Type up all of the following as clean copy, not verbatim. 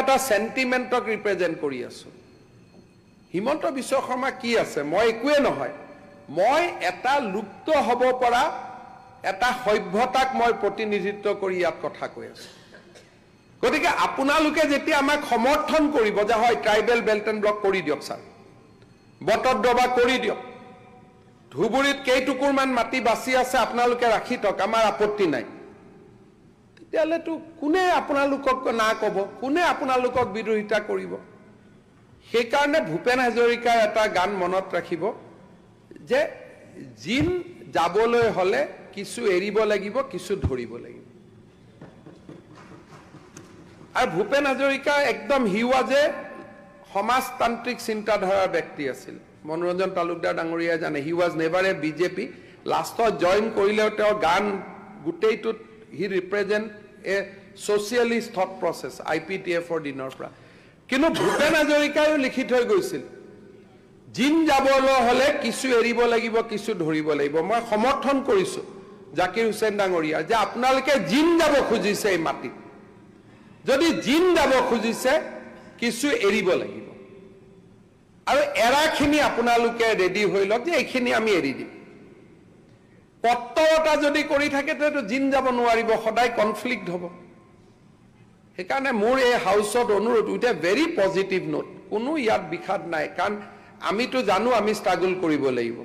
এটা সেন্টিমেন্টক ৰিপ্ৰেজেন্ট কৰি আছো হিমন্ত বিশ্ব শৰ্মা কি আছে মই একোৱে নহয় মই এটা লুপ্ত হ'ব পৰা এটা সভ্যতাক মই প্ৰতিনিধিত্ব কৰি ইয়াত কথা কৈ আছো গতিকে আপোনালোকে যেতিয়া আমাক সমৰ্থন কৰিব যে হয় ট্ৰাইবেল বেল্ট এণ্ড ব্লক কৰি দিয়ক স্যাৰ বটদ্ৰবা কৰি দিয়ক ধুবুৰীত কেইটুকুৰমান মাটি বাছি আছে আপোনালোকে ৰাখি থক আমাৰ আপত্তি নাই তেতিয়াহ'লেতো কোনে আপোনালোকক না ক'ব কোনে আপোনালোকক বিৰোধিতা কৰিব সেইকাৰণে ভূপেন হাজৰিকাৰ এটা গান মনত ৰাখিব যে জিন যাবলৈ হলে কিছু এৰিব লাগিব কিছু ধৰিব লাগিব আৰু ভূপেন হাজৰিকা একদম হি ওয়াজ এ সমাজতান্ত্ৰিক চিন্তাধাৰাৰ ব্যক্তি আছিল মনোৰঞ্জন তালুকদাৰ ডাঙৰীয়া জানে হি ওয়াজ নেভাৰ এ বিজেপি লাষ্টত জইন কৰিলেও তেওঁৰ গান গোটেইটোত হি ৰিপ্ৰেজেন্ট এ সোশিয়েলিষ্ট থট প্ৰসেস IPTF দিনৰ পৰা কিন্তু ভূপেন হাজৰিকায়ো লিখি থৈ গৈছিল জিন যাবলৈ হলে কিছু এৰিব লাগিব কিছু ধৰিব লাগিব মই সমৰ্থন কৰিছো জাকিৰ হুছেইন ডাঙৰীয়া যে আপোনালোকে জিন যাব খুজিছে এই মাটিত যদি জিন যাব খুজিছে কিছু এৰিব লাগিব আৰু এৰাখিনি আপোনালোকে ৰেডি হৈ লওক যে এইখিনি আমি এৰি দিম পত্ৰতা যদি কৰি থাকে তেতো জিন যাব নোৱাৰিব সদায় কনফ্লিক্ট হ'ব সেইকাৰণে মোৰ এই হাউসত অনুৰোধ with a very positive note কোনো ইয়াত বিখাদ নাই কাৰণ আমিতো জানো আমি ষ্ট্ৰাগল কৰিব লাগিব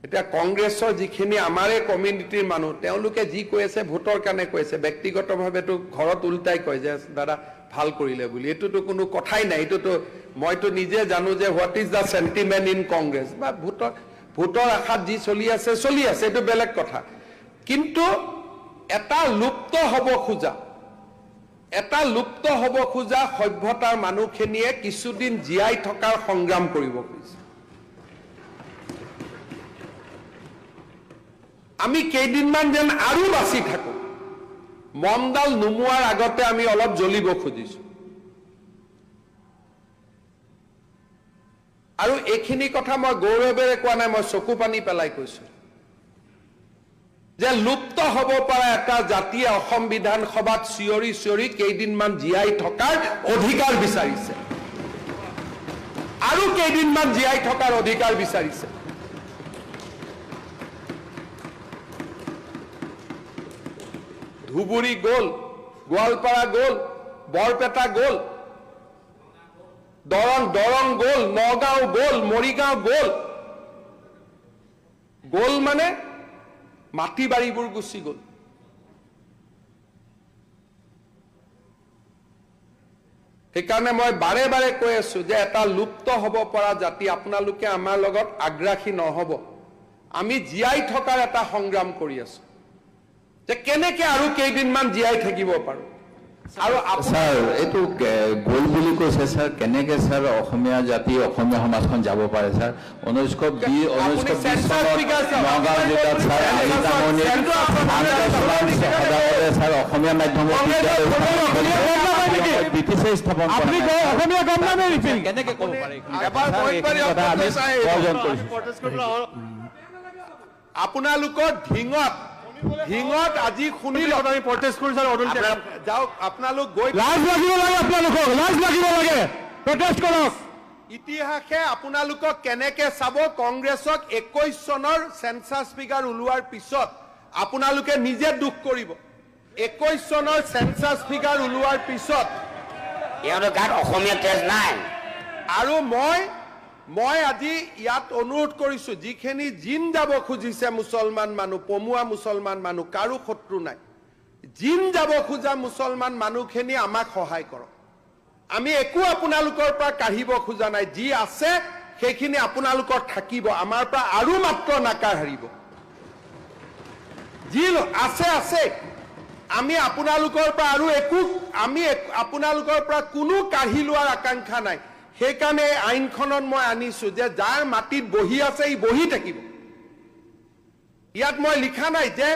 এটা কংগ্ৰেছৰ যিখিনি আমাৰে কমিউনিটিৰ মানুহ তেওঁলোকে যি কৈ আছে ভোটৰ কাৰণে কৈ আছে ব্যক্তিগতভাৱেতো ঘৰত উল্টাই কয় যে দাদা ভাল কৰিলে বুলি এটোতো কোনো কথাই নাই এটোতো মইতো নিজে জানো যে what is the sentiment in Congress বা ভোটৰ আশাত যি চলি আছে এটো বেলেগ কথা কিন্তু এটা লুপ্ত হ'ব খোজা সভ্যতাৰ মানুহখিনিয়ে কিছুদিন জীয়াই থকাৰ সংগ্ৰাম কৰিব খুজিছে আমি কেইদিনমান যেন আৰু বাছি থাকো মমডাল নুমুৱাৰ আগতে আমি অলপ জ্বলিব খুজিছো আৰু এইখিনি কথা মই গৌৰৱেৰে কোৱা নাই মই চকু পানী পেলাই কৈছো যে লুপ্ত হ'ব পৰা এটা জাতীয় অসম বিধানসভাত চিঞৰি কেইদিনমান জীয়াই থকাৰ অধিকাৰ বিচাৰিছে আৰু কেইদিনমান জীয়াই থকাৰ অধিকাৰ বিচাৰিছে ধুবুৰী গ'ল গোৱালপাৰা গ'ল বৰপেটা গ'ল দৰং গ'ল নগাঁও গ'ল মৰিগাঁও গ'ল মানে মাটি বাৰীবোৰ গুচি গ'ল সেইকাৰণে মই বাৰে বাৰে কৈ আছো যে এটা লুপ্ত হ'ব পৰা জাতি আপোনালোকে আমাৰ লগত আগ্ৰাসী নহব আমি জীয়াই থকাৰ এটা সংগ্ৰাম কৰি আছো যে কেনেকে আৰু কেইদিনমান জীয়াই থাকিব পাৰো আৰু স্যাৰ এটো গোল বুলি কৈছে স্যাৰ কেনেকে স্যাৰ অসমীয়া জাতি অসমীয়া সমাজখন যাব পাৰে স্যাৰ 1920 নগাঁও জিলাত স্যাৰ স্যাৰ অসমীয়া মাধ্যমৰ ব্ৰিটিছে স্থাপন আপুনি অসমীয়া গম নামে কেনেকে ক'ব পাৰে আপোনালোকৰ ঢিঙত আজি শুনিলো আমি প্ৰটেষ্ট কৰি যাওক আপোনালোক গৈ লাজ লাগিব লাগে প্ৰটেষ্ট কৰক ইতিহাসে আপোনালোকক কেনেকে চাব কংগ্ৰেছক 21 চনৰ সেন্সাস ফিগাৰ উলোৱাৰ পিছত আপোনালোকে নিজে দুখ কৰিব 21 চনৰ সেন্সাস ফিগাৰ উলোৱাৰ পিছত ইয়াৰ গাত অসমীয়া তেজ নাই আৰু মই আজি ইয়াত অনুৰোধ কৰিছো যিখিনি জিন যাব খুজিছে মুছলমান মানুহ পমুৱা মুছলমান মানুহ কাৰো শত্ৰু নাই জিন যাব খোজা মুছলমান মানুহখিনি আমাক সহায় কৰক আমি একো আপোনালোকৰ পৰা কাঢ়িব খোজা নাই যি আছে সেইখিনি আপোনালোকৰ থাকিব আমাৰ পৰা আৰু মাত্ৰ নাকাৰ হাৰিব যি আছে আমি আপোনালোকৰ পৰা আৰু একো আমি আপোনালোকৰ পৰা কোনো কাঢ়ি লোৱাৰ আকাংক্ষা নাই সেইকাৰণে আইনখনত মই আনিছো যে যাৰ মাটিত বহি আছে ই বহি থাকিব ইয়াত মই লিখা নাই যে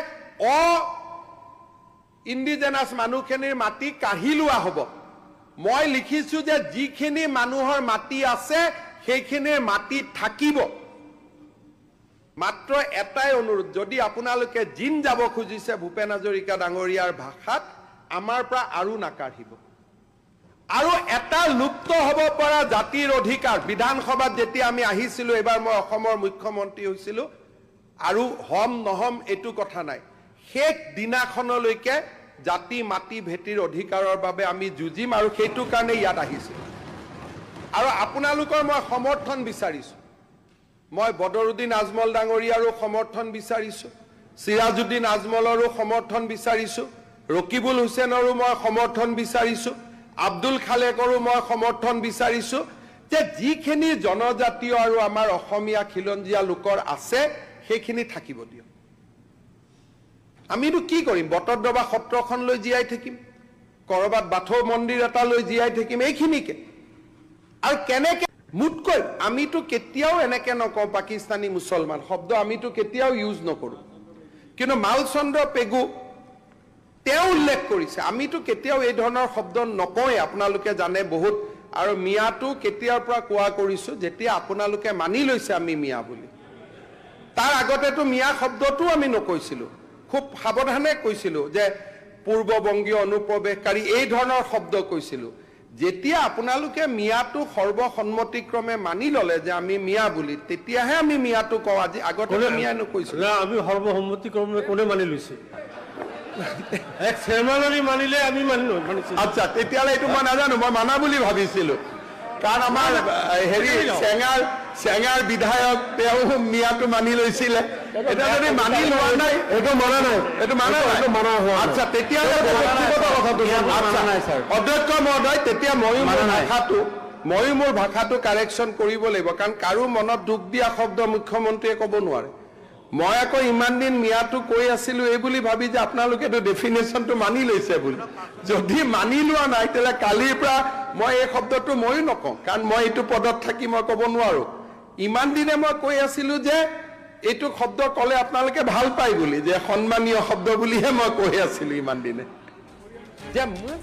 ইণ্ডিজেনাছ মানুহখিনিৰ মাটি কাঢ়ি লোৱা হ'ব মই লিখিছো যে যিখিনি মানুহৰ মাটি আছে সেইখিনিৰ মাটি থাকিব মাত্ৰ এটাই অনুৰোধ যদি আপোনালোকে জিন যাব খুজিছে ভূপেন হাজৰিকা ডাঙৰীয়াৰ ভাষাত আমাৰ পৰা আৰু নাকাঢ়িব আৰু এটা লুপ্ত হ'ব পৰা জাতিৰ অধিকাৰ বিধানসভাত যেতিয়া আমি আহিছিলোঁ, এইবাৰ মই অসমৰ মুখ্যমন্ত্ৰী হৈছিলোঁ, আৰু হম নহম এইটো কথা নাই, শেষ দিনাখনলৈকে জাতি মাটি ভেটিৰ অধিকাৰৰ বাবে আমি যুঁজিম আৰু সেইটো কাৰণে ইয়াত আহিছোঁ। আৰু আপোনালোকৰ মই সমৰ্থন বিচাৰিছোঁ। মই বদৰুদ্দিন আজমল ডাঙৰীয়াৰো সমৰ্থন বিচাৰিছোঁ, চিৰাজুদ্দিন আজমলৰো সমৰ্থন বিচাৰিছোঁ, ৰকিবুল হুছেইনৰো মই সমৰ্থন বিচাৰিছোঁ, আব্দুল খালেকৰো মই সমৰ্থন বিচাৰিছোঁ যে যিখিনি জনজাতীয় আৰু আমাৰ অসমীয়া খিলঞ্জীয়া লোকৰ আছে সেইখিনি থাকিব দিয়ক। আমিনো কি কৰিম? বটদ্ৰৱা সত্ৰখন লৈ জীয়াই থাকিম, কৰবাত বাথৌ মন্দিৰ এটা লৈ জীয়াই থাকিম, এইখিনিকে। আৰু কেনেকে মোতকৈ আমিতো কেতিয়াও এনেকে নকওঁ পাকিস্তানী মুছলমান শব্দ আমিতো কেতিয়াও ইউজ নকৰোঁ, কিন্তু মালচন্দ্ৰ পেগু তেওঁ উল্লেখ কৰিছে। আমিতো কেতিয়াও এই ধৰণৰ শব্দ নকওঁৱে, আপোনালোকে জানে বহুত। আৰু মিয়াটো কেতিয়াৰ পৰা কোৱা কৰিছোঁ যেতিয়া আপোনালোকে মানি লৈছে আমি মিয়া বুলি। তাৰ আগতেতো মিয়া শব্দটো আমি নকৈছিলোঁ, খুব সাৱধানে কৈছিলোঁ যে পূৰ্ববংগীয় অনুপ্ৰৱেশকাৰী এই ধৰণৰ শব্দ কৈছিলোঁ। যেতিয়া আপোনালোকে মিয়াটো সৰ্বসন্মতিক্ৰমে মানি ল'লে যে আমি মিয়া বুলি, তেতিয়াহে আমি মিয়াটো কওঁ। আজি আগতে মিয়া নকৈছিলোঁ। না, আমি সৰ্বসন্মতিক্ৰমে কোনে মানি লৈছে? এক চেয়াৰমেনে মানিলে আমি মানিছো। আচ্ছা, তেতিয়াহ'লে এইটো মই নাজানো, মই মানা বুলি ভাবিছিলোঁ। কাৰণ আমাৰ হেৰি চেঙাৰ বিধায়ক তেওঁ মিয়াটো মানি লৈছিলে। এতিয়া যদি মানি লোৱা নাই, এইটো মানা নাই, এইটো মানা নাই। আচ্ছা, তেতিয়াহ'লে অধ্যক্ষ মহোদয়, তেতিয়া ময়ো মোৰ ভাষাটো কাৰেকশ্যন কৰিব লাগিব, কাৰণ কাৰো মনত দুখ দিয়া শব্দ মুখ্যমন্ত্ৰীয়ে ক'ব নোৱাৰে। মই আকৌ ইমান দিন মিয়াটো কৈ আছিলোঁ এই বুলি ভাবি যে আপোনালোকেতো ডেফিনেশ্যনটো মানি লৈছে বুলি। যদি মানি লোৱা নাই তেতিয়াহ'লে কালিৰ পৰা মই এই শব্দটো ময়ো নকওঁ, কাৰণ মই এইটো পদত থাকি মই ক'ব নোৱাৰোঁ। ইমান দিনে মই কৈ আছিলোঁ যে এইটো শব্দ ক'লে আপোনালোকে ভাল পায় বুলি, যে সন্মানীয় শব্দ বুলিহে মই কৈ আছিলোঁ ইমান দিনে। যে মোক